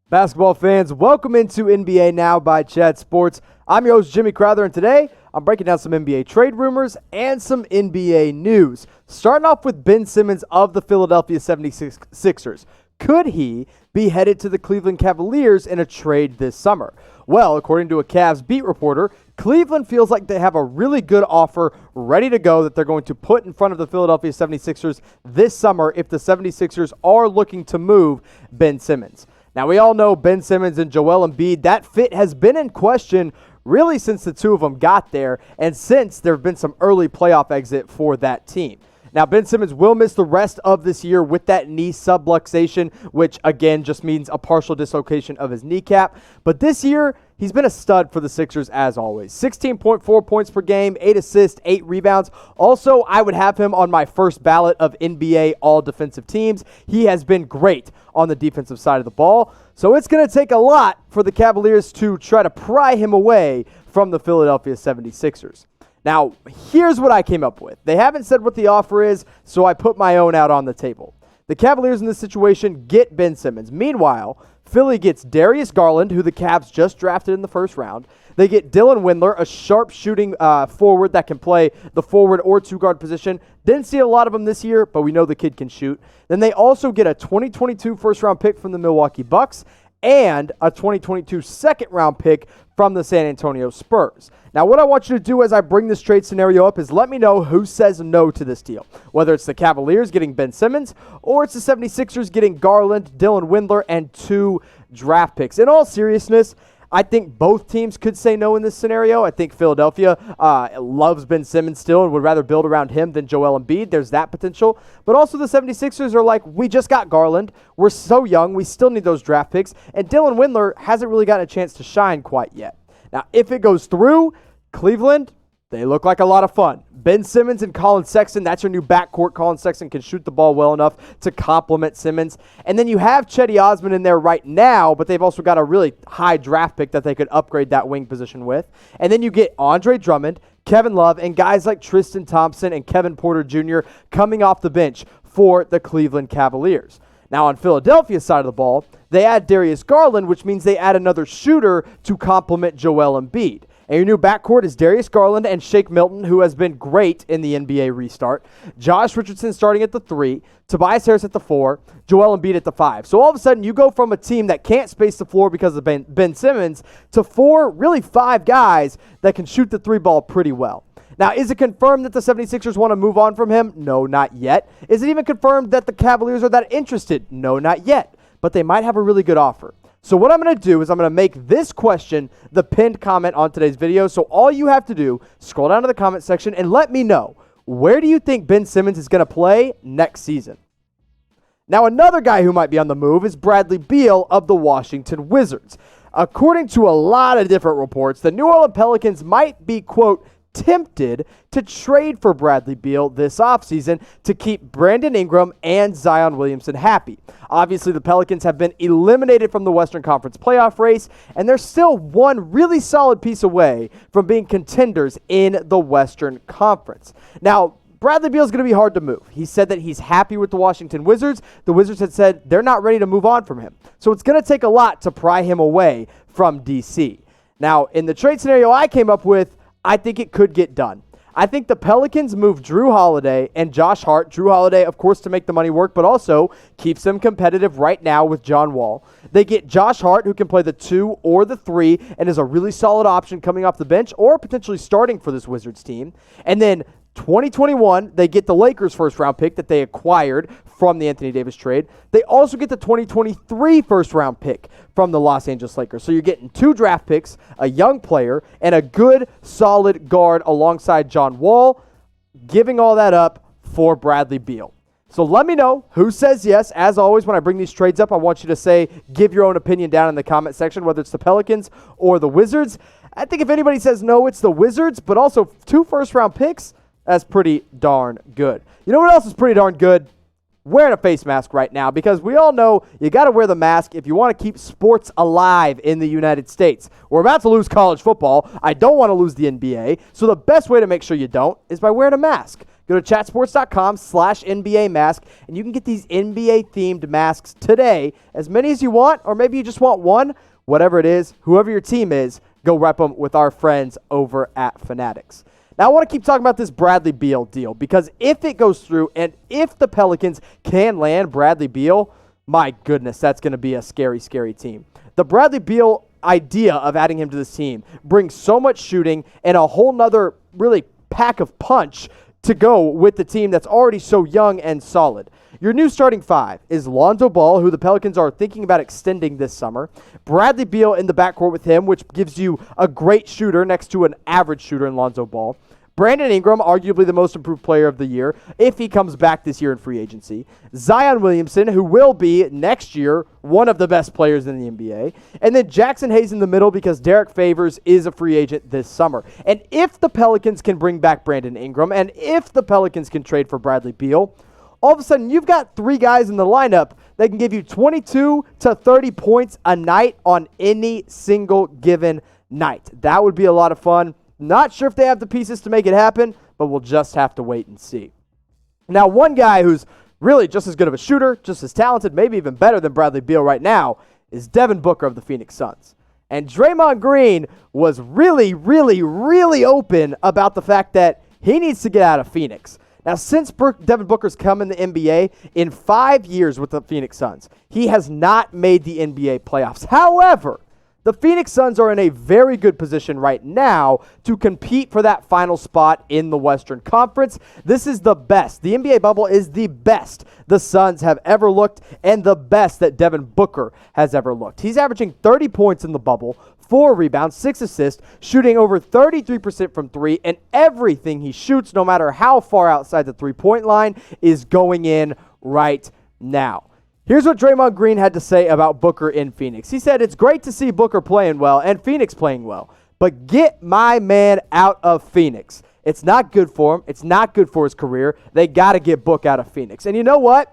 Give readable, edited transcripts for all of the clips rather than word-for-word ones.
Basketball fans, welcome into NBA Now by Chat Sports. I'm your host, Jimmy Crowther, and today I'm breaking down some NBA trade rumors and some NBA news. Starting off with Ben Simmons of the Philadelphia 76ers. Could he be headed to the Cleveland Cavaliers in a trade this summer? Well, according to a Cavs beat reporter, Cleveland feels like they have a really good offer ready to go that they're going to put in front of the Philadelphia 76ers this summer if the 76ers are looking to move Ben Simmons. Now, we all know Ben Simmons and Joel Embiid, that fit has been in question really since the two of them got there and since there have been some early playoff exit for that team. Now, Ben Simmons will miss the rest of this year with that knee subluxation, which, again, just means a partial dislocation of his kneecap. But this year, he's been a stud for the Sixers as always. 16.4 points per game, 8 assists, 8 rebounds. Also, I would have him on my first ballot of NBA all-defensive teams. He has been great on the defensive side of the ball. So it's going to take a lot for the Cavaliers to try to pry him away from the Philadelphia 76ers. Now, here's what I came up with. They haven't said what the offer is, so I put my own out on the table. The Cavaliers in this situation get Ben Simmons. Meanwhile, Philly gets Darius Garland, who the Cavs just drafted in the first round. They get Dylan Windler, a sharp-shooting forward that can play the forward or two-guard position. Didn't see a lot of him this year, but we know the kid can shoot. Then they also get a 2022 first-round pick from the Milwaukee Bucks and a 2022 second-round pick from the San Antonio Spurs. Now, what I want you to do as I bring this trade scenario up is let me know who says no to this deal. Whether it's the Cavaliers getting Ben Simmons or it's the 76ers getting Garland, Dylan Windler, and 2 draft picks. In all seriousness, I think both teams could say no in this scenario. I think Philadelphia loves Ben Simmons still and would rather build around him than Joel Embiid. There's that potential. But also the 76ers are like, we just got Garland. We're so young. We still need those draft picks. And Dylan Windler hasn't really gotten a chance to shine quite yet. Now, if it goes through, Cleveland, they look like a lot of fun. Ben Simmons and Colin Sexton, that's your new backcourt. Colin Sexton can shoot the ball well enough to complement Simmons. And then you have Cedi Osman in there right now, but they've also got a really high draft pick that they could upgrade that wing position with. And then you get Andre Drummond, Kevin Love, and guys like Tristan Thompson and Kevin Porter Jr. coming off the bench for the Cleveland Cavaliers. Now, on Philadelphia's side of the ball, they add Darius Garland, which means they add another shooter to complement Joel Embiid. And your new backcourt is Darius Garland and Shake Milton, who has been great in the NBA restart. Josh Richardson starting at the 3, Tobias Harris at the 4, Joel Embiid at the 5. So all of a sudden, you go from a team that can't space the floor because of Ben Simmons to 4, really 5 guys that can shoot the 3 ball pretty well. Now, is it confirmed that the 76ers want to move on from him? No, not yet. Is it even confirmed that the Cavaliers are that interested? No, not yet. But they might have a really good offer. So what I'm going to do is I'm going to make this question the pinned comment on today's video. So all you have to do, scroll down to the comment section and let me know, where do you think Ben Simmons is going to play next season? Now, another guy who might be on the move is Bradley Beal of the Washington Wizards. According to a lot of different reports, the New Orleans Pelicans might be, quote, tempted to trade for Bradley Beal this offseason to keep Brandon Ingram and Zion Williamson happy. Obviously, the Pelicans have been eliminated from the Western Conference playoff race, and they're still one really solid piece away from being contenders in the Western Conference. Now, Bradley Beal is going to be hard to move. He said that he's happy with the Washington Wizards. The Wizards had said they're not ready to move on from him. So it's going to take a lot to pry him away from DC. Now, in the trade scenario I came up with, I think it could get done. I think the Pelicans move Jrue Holiday and Josh Hart. Jrue Holiday, of course, to make the money work, but also keeps them competitive right now with John Wall. They get Josh Hart, who can play the 2 or the 3 and is a really solid option coming off the bench or potentially starting for this Wizards team. And then 2021, they get the Lakers' first-round pick that they acquired from the Anthony Davis trade. They also get the 2023 first-round pick from the Los Angeles Lakers. So you're getting 2 draft picks, a young player, and a good, solid guard alongside John Wall, giving all that up for Bradley Beal. So let me know who says yes. As always, when I bring these trades up, I want you to say, give your own opinion down in the comment section, whether it's the Pelicans or the Wizards. I think if anybody says no, it's the Wizards, but also 2 first-round picks, that's pretty darn good. You know what else is pretty darn good? Wearing a face mask right now, because we all know you got to wear the mask if you want to keep sports alive in the United States. We're about to lose college football. I don't want to lose the NBA. So the best way to make sure you don't is by wearing a mask. Go to chatsports.com/NBA mask, and you can get these NBA-themed masks today. As many as you want, or maybe you just want one. Whatever it is, whoever your team is, go rep them with our friends over at Fanatics. Now, I want to keep talking about this Bradley Beal deal, because if it goes through and if the Pelicans can land Bradley Beal, my goodness, that's going to be a scary, scary team. The Bradley Beal idea of adding him to this team brings so much shooting and a whole nother really pack of punch to go with the team that's already so young and solid. Your new starting five is Lonzo Ball, who the Pelicans are thinking about extending this summer. Bradley Beal in the backcourt with him, which gives you a great shooter next to an average shooter in Lonzo Ball. Brandon Ingram, arguably the most improved player of the year, if he comes back this year in free agency. Zion Williamson, who will be, next year, one of the best players in the NBA. And then Jackson Hayes in the middle, because Derek Favors is a free agent this summer. And if the Pelicans can bring back Brandon Ingram, and if the Pelicans can trade for Bradley Beal, all of a sudden you've got three guys in the lineup that can give you 22 to 30 points a night on any single given night. That would be a lot of fun. Not sure if they have the pieces to make it happen, but we'll just have to wait and see. Now, one guy who's really just as good of a shooter, just as talented, maybe even better than Bradley Beal right now, is Devin Booker of the Phoenix Suns. And Draymond Green was really, really, really open about the fact that he needs to get out of Phoenix. Now, since Devin Booker's come in the NBA, in 5 years with the Phoenix Suns, he has not made the NBA playoffs. However, the Phoenix Suns are in a very good position right now to compete for that final spot in the Western Conference. This is the best. The NBA bubble is the best the Suns have ever looked, and the best that Devin Booker has ever looked. He's averaging 30 points in the bubble, 4 rebounds, 6 assists, shooting over 33% from 3, and everything he shoots, no matter how far outside the three-point line, is going in right now. Here's what Draymond Green had to say about Booker in Phoenix. He said, "It's great to see Booker playing well and Phoenix playing well, but get my man out of Phoenix. It's not good for him. It's not good for his career. They got to get Book out of Phoenix." And you know what?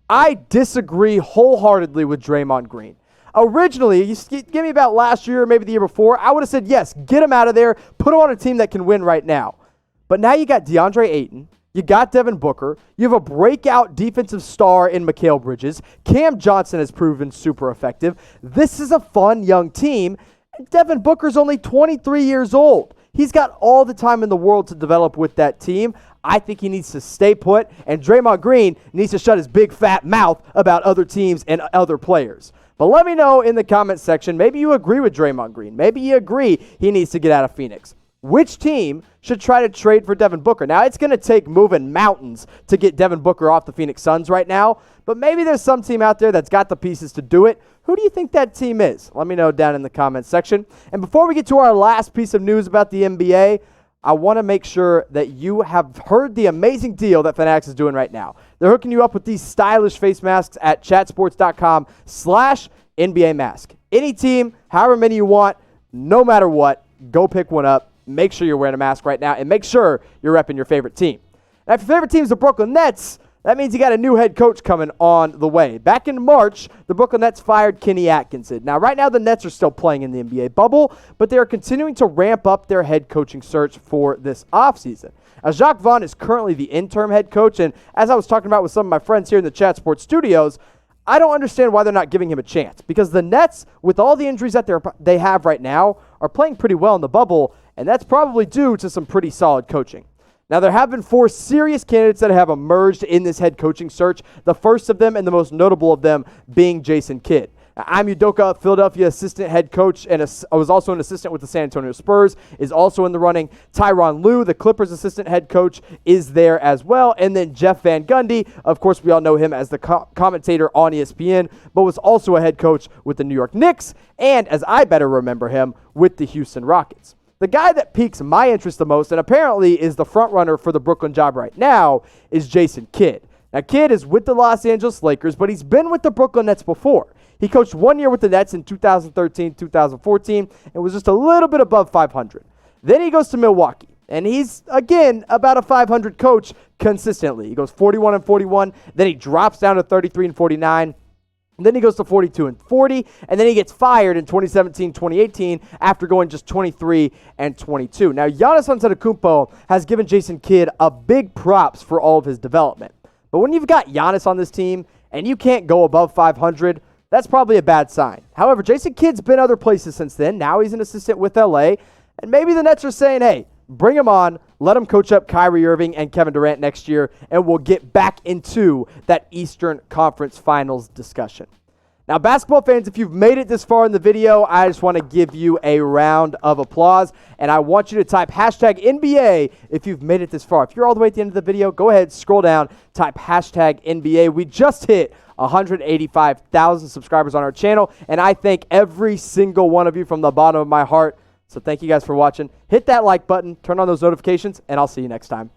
I disagree wholeheartedly with Draymond Green. Originally, you give me about last year or maybe the year before, I would have said, yes, get him out of there, put him on a team that can win right now. But now you got DeAndre Ayton, you got Devin Booker, you have a breakout defensive star in Mikal Bridges, Cam Johnson has proven super effective. This is a fun young team, and Devin Booker's only 23 years old. He's got all the time in the world to develop with that team. I think he needs to stay put, and Draymond Green needs to shut his big fat mouth about other teams and other players. But let me know in the comment section, maybe you agree with Draymond Green. Maybe you agree he needs to get out of Phoenix. Which team should try to trade for Devin Booker? Now, it's going to take moving mountains to get Devin Booker off the Phoenix Suns right now, but maybe there's some team out there that's got the pieces to do it. Who do you think that team is? Let me know down in the comments section. And before we get to our last piece of news about the NBA, I want to make sure that you have heard the amazing deal that Fanatics is doing right now. They're hooking you up with these stylish face masks at chatsports.com/NBA mask. Any team, however many you want, no matter what, go pick one up. Make sure you're wearing a mask right now, and make sure you're repping your favorite team. Now, if your favorite team is the Brooklyn Nets, that means you got a new head coach coming on the way. Back in March, the Brooklyn Nets fired Kenny Atkinson. Now, right now, the Nets are still playing in the NBA bubble, but they are continuing to ramp up their head coaching search for this offseason. Now, Jacques Vaughn is currently the interim head coach, and as I was talking about with some of my friends here in the Chat Sports studios, I don't understand why they're not giving him a chance, because the Nets, with all the injuries that they have right now, are playing pretty well in the bubble, and that's probably due to some pretty solid coaching. Now, there have been 4 serious candidates that have emerged in this head coaching search, the first of them and the most notable of them being Jason Kidd. I'm Udoka, Philadelphia assistant head coach, and I was also an assistant with the San Antonio Spurs, is also in the running. Tyronn Lue, the Clippers assistant head coach, is there as well. And then Jeff Van Gundy, of course, we all know him as the commentator on ESPN, but was also a head coach with the New York Knicks, and as I better remember him, with the Houston Rockets. The guy that piques my interest the most, and apparently is the front runner for the Brooklyn job right now, is Jason Kidd. Now, Kidd is with the Los Angeles Lakers, but he's been with the Brooklyn Nets before. He coached 1 year with the Nets in 2013-2014 and was just a little bit above 500. Then he goes to Milwaukee, and he's, again, about a 500 coach consistently. He goes 41-41, then he drops down to 33-49. And then he goes to 42 and 40, and then he gets fired in 2017-2018 after going just 23 and 22. Now, Giannis Antetokounmpo has given Jason Kidd a big props for all of his development. But when you've got Giannis on this team and you can't go above 500, that's probably a bad sign. However, Jason Kidd's been other places since then. Now he's an assistant with LA, and maybe the Nets are saying, hey, bring him on, let him coach up Kyrie Irving and Kevin Durant next year, and we'll get back into that Eastern Conference Finals discussion. Now, basketball fans, if you've made it this far in the video, I just want to give you a round of applause, and I want you to type hashtag NBA if you've made it this far. If you're all the way at the end of the video, go ahead, scroll down, type hashtag NBA. We just hit 185,000 subscribers on our channel, and I thank every single one of you from the bottom of my heart. So thank you guys for watching. Hit that like button, turn on those notifications, and I'll see you next time.